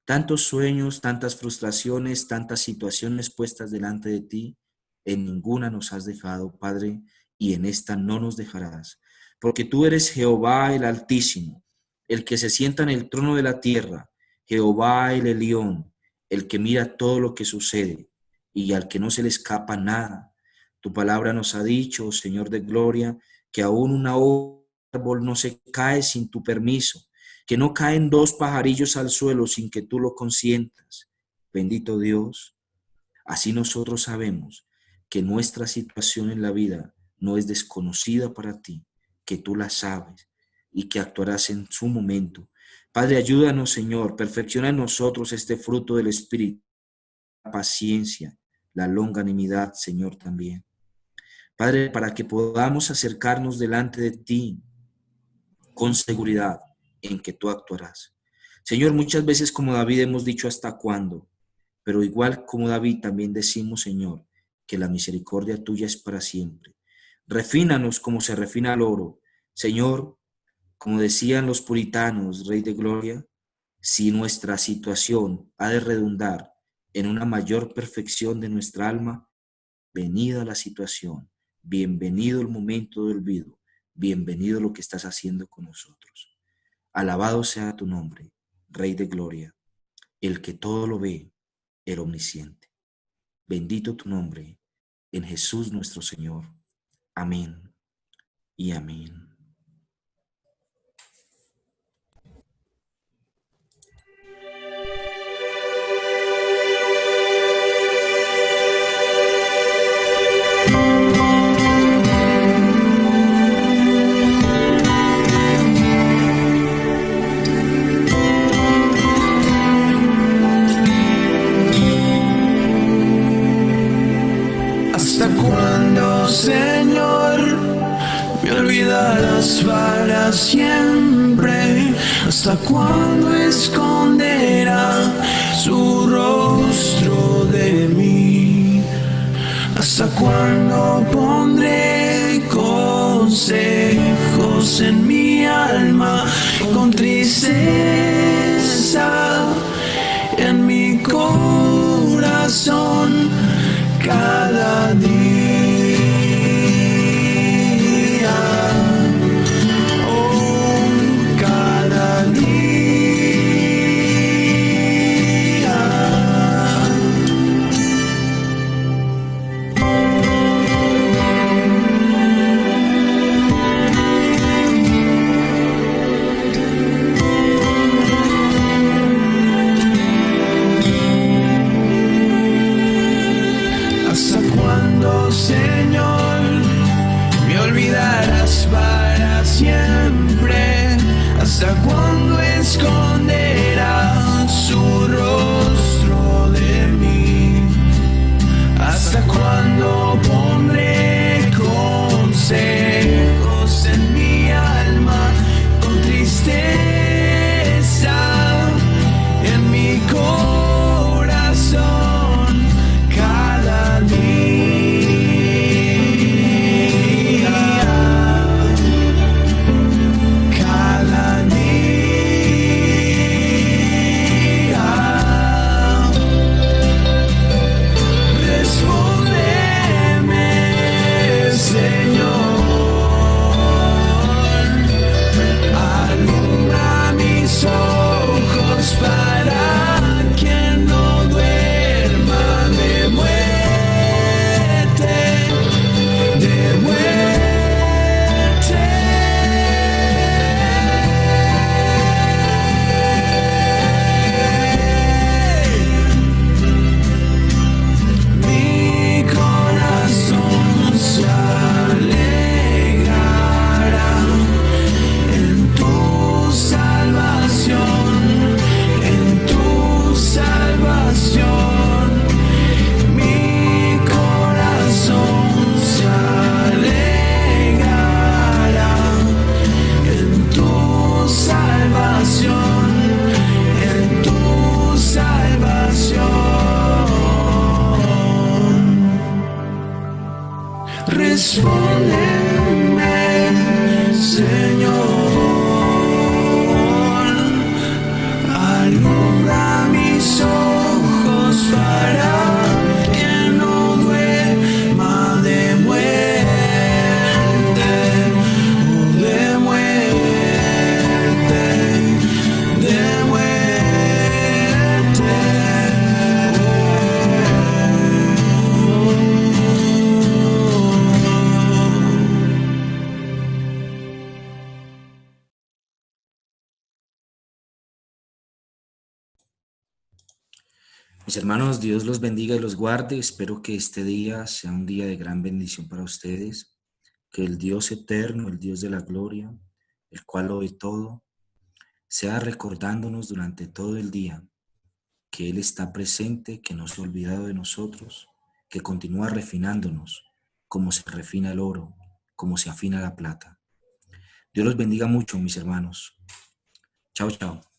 Tantos sueños, tantas frustraciones, tantas situaciones puestas delante de ti, en ninguna nos has dejado, Padre, y en esta no nos dejarás. Porque tú eres Jehová el Altísimo, el que se sienta en el trono de la tierra, Jehová el Elión, el que mira todo lo que sucede y al que no se le escapa nada. Tu palabra nos ha dicho, Señor de gloria, que aún un árbol no se cae sin tu permiso, que no caen dos pajarillos al suelo sin que tú lo consientas. Bendito Dios, así nosotros sabemos que nuestra situación en la vida no es desconocida para ti, que tú la sabes y que actuarás en su momento. Padre, ayúdanos, Señor, perfecciona en nosotros este fruto del Espíritu, la paciencia, la longanimidad, Señor, también. Padre, para que podamos acercarnos delante de ti con seguridad en que tú actuarás. Señor, muchas veces como David hemos dicho hasta cuándo, pero igual como David también decimos, Señor, que la misericordia tuya es para siempre. Refínanos como se refina el oro. Señor, como decían los puritanos, Rey de Gloria, si nuestra situación ha de redundar en una mayor perfección de nuestra alma, venida la situación, bienvenido el momento de olvido, bienvenido lo que estás haciendo con nosotros. Alabado sea tu nombre, Rey de Gloria, el que todo lo ve, el omnisciente. Bendito tu nombre, en Jesús nuestro Señor. Amén y amén. ¿Hasta cuándo, Señor, me olvidarás para siempre? ¿Hasta cuándo esconderá su rostro de mí? ¿Hasta cuándo pondré consejo ojos en mi alma, con tristeza en mi corazón cada día, oh, cada día. ¿Hasta cuándo, Señor, me olvidarás para siempre? ¿Hasta cuándo esconderás su rostro de mí? ¿Hasta cuándo pondré consejos en mi alma, con tristeza en mi corazón cada día, cada día? Respóndeme, Señor, alumbra mis ojos para que no duerma de muerte, de mi corazón se alegrará en tu salvación, en tu salvación. Mi corazón se alegrará en tu salvación, en tu salvación. Respóndeme, Señor, alumbra mis ojos para que no duerma de muerte, de muerte, de muerte. Mis hermanos, Dios los bendiga y los guarde. Espero que este día sea un día de gran bendición para ustedes. Que el Dios eterno, el Dios de la gloria, el cual lo ve todo, sea recordándonos durante todo el día que Él está presente, que no se ha olvidado de nosotros, que continúa refinándonos como se refina el oro, como se afina la plata. Dios los bendiga mucho, mis hermanos. Chao, chao.